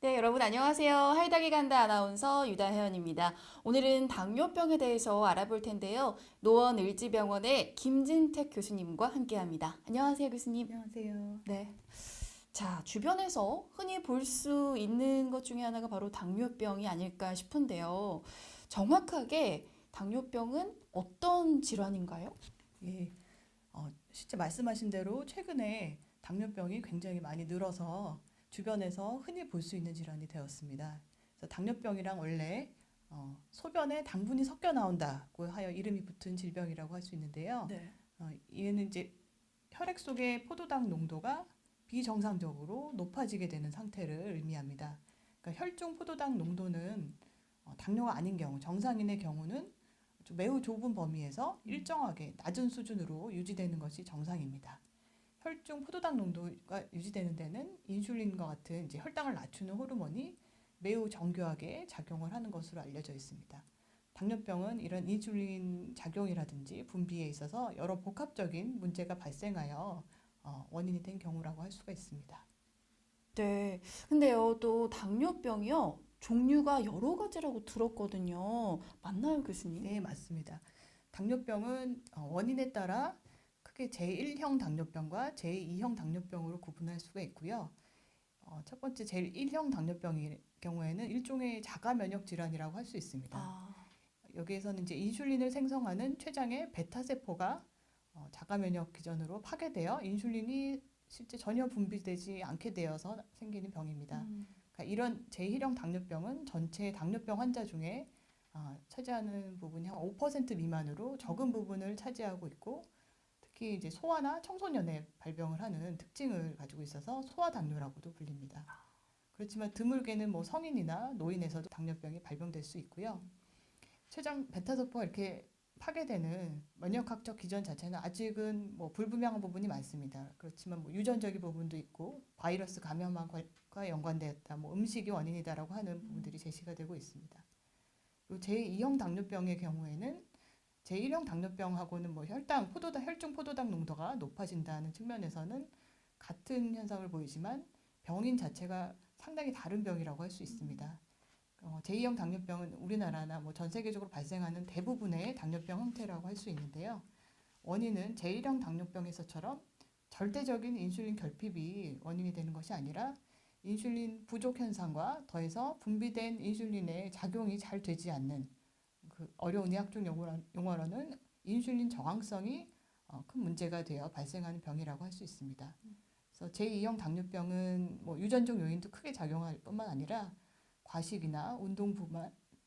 네, 여러분 안녕하세요. 하이닥이 간다 아나운서 유다혜연입니다. 오늘은 당뇨병에 대해서 알아볼 텐데요. 노원을지병원의 김진택 교수님과 함께합니다. 안녕하세요, 교수님. 안녕하세요. 네. 자, 주변에서 흔히 볼 수 있는 것 중에 하나가 바로 당뇨병이 아닐까 싶은데요. 정확하게 당뇨병은 어떤 질환인가요? 예, 실제 말씀하신 대로 최근에 당뇨병이 굉장히 많이 늘어서 주변에서 흔히 볼 수 있는 질환이 되었습니다. 그래서 당뇨병이랑 원래 소변에 당분이 섞여 나온다고 하여 이름이 붙은 질병이라고 할 수 있는데요. 네. 얘는 이제 혈액 속의 포도당 농도가 비정상적으로 높아지게 되는 상태를 의미합니다. 그러니까 혈중 포도당 농도는 당뇨가 아닌 경우, 정상인의 경우는 좀 매우 좁은 범위에서 일정하게 낮은 수준으로 유지되는 것이 정상입니다. 혈중 포도당 농도가 유지되는 데는 인슐린과 같은 이제 혈당을 낮추는 호르몬이 매우 정교하게 작용을 하는 것으로 알려져 있습니다. 당뇨병은 이런 인슐린 작용이라든지 분비에 있어서 여러 복합적인 문제가 발생하여 원인이 된 경우라고 할 수가 있습니다. 네. 근데요, 또 당뇨병이요. 종류가 여러 가지라고 들었거든요. 맞나요, 교수님? 네, 맞습니다. 당뇨병은 원인에 따라 크게 제1형 당뇨병과 제2형 당뇨병으로 구분할 수가 있고요. 첫 번째 제1형 당뇨병의 경우에는 일종의 자가 면역 질환이라고 할 수 있습니다. 아, 여기에서는 이제 인슐린을 생성하는 췌장의 베타 세포가 자가 면역 기전으로 파괴되어 인슐린이 실제 전혀 분비되지 않게 되어서 생기는 병입니다. 그러니까 이런 제1형 당뇨병은 전체 당뇨병 환자 중에 차지하는 부분이 한 5% 미만으로 적은 부분을 차지하고 있고 특히 이제 소아나 청소년에 발병을 하는 특징을 가지고 있어서 소아당뇨라고도 불립니다. 그렇지만 드물게는 뭐 성인이나 노인에서도 당뇨병이 발병될 수 있고요. 췌장 베타세포가 이렇게 파괴되는 면역학적 기전 자체는 아직은 뭐 불분명한 부분이 많습니다. 그렇지만 뭐 유전적인 부분도 있고 바이러스 감염과 연관되었다, 뭐 음식이 원인이다라고 하는 부분들이 제시가 되고 있습니다. 그리고 제2형 당뇨병의 경우에는 제1형 당뇨병하고는 뭐 혈중 포도당 농도가 높아진다는 측면에서는 같은 현상을 보이지만 병인 자체가 상당히 다른 병이라고 할 수 있습니다. 제2형 당뇨병은 우리나라나 뭐 전 세계적으로 발생하는 대부분의 당뇨병 형태라고 할 수 있는데요. 원인은 제1형 당뇨병에서처럼 절대적인 인슐린 결핍이 원인이 되는 것이 아니라 인슐린 부족 현상과 더해서 분비된 인슐린의 작용이 잘 되지 않는 그 어려운 의학적 용어로는 인슐린 저항성이 큰 문제가 되어 발생하는 병이라고 할 수 있습니다. 그래서 제2형 당뇨병은 뭐 유전적 요인도 크게 작용할 뿐만 아니라 과식이나 운동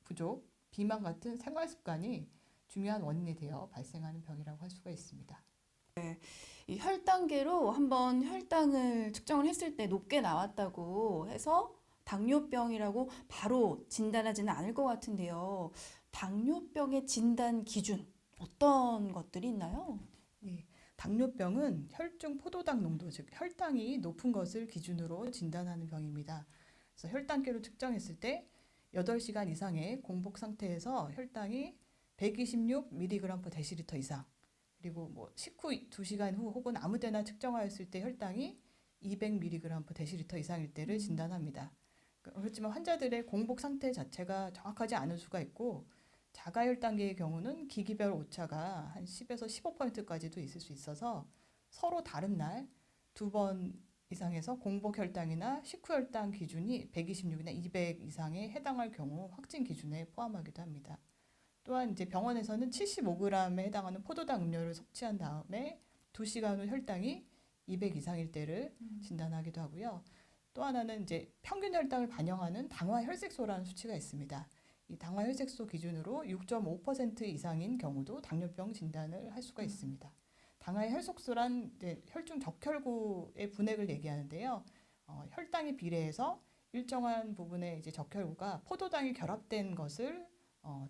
부족, 비만 같은 생활 습관이 중요한 원인이 되어 발생하는 병이라고 할 수가 있습니다. 이 혈당계로 한번 혈당을 측정을 했을 때 높게 나왔다고 해서 당뇨병이라고 바로 진단하지는 않을 것 같은데요. 당뇨병의 진단 기준 어떤 것들이 있나요? 예, 당뇨병은 혈중 포도당 농도, 즉 혈당이 높은 것을 기준으로 진단하는 병입니다. 그래서 혈당계로 측정했을 때 8시간 이상의 공복 상태에서 혈당이 126mg/dL 이상, 그리고 뭐 식후 2시간 후 혹은 아무 때나 측정하였을 때 혈당이 200mg/dL 이상일 때를 진단합니다. 그렇지만 환자들의 공복 상태 자체가 정확하지 않을 수가 있고 자가 혈당계의 경우는 기기별 오차가 한 10에서 15%까지도 있을 수 있어서 서로 다른 날 2번 이상에서 공복 혈당이나 식후 혈당 기준이 126이나 200 이상에 해당할 경우 확진 기준에 포함하기도 합니다. 또한 이제 병원에서는 75g에 해당하는 포도당 음료를 섭취한 다음에 2시간 후 혈당이 200 이상일 때를 진단하기도 하고요. 또 하나는 이제 평균 혈당을 반영하는 당화 혈색소라는 수치가 있습니다. 이 당화 혈색소 기준으로 6.5% 이상인 경우도 당뇨병 진단을 할 수가 있습니다. 당화 혈색소란 이제 혈중 적혈구의 분액을 얘기하는데요. 혈당에 비례해서 일정한 부분의 이제 적혈구가 포도당이 결합된 것을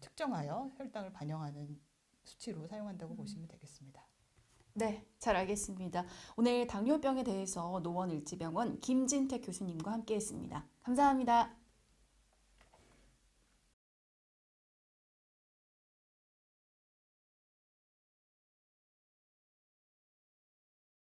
측정하여 혈당을 반영하는 수치로 사용한다고 보시면 되겠습니다. 네, 잘 알겠습니다. 오늘 당뇨병에 대해서 노원을지병원 김진택 교수님과 함께했습니다. 감사합니다.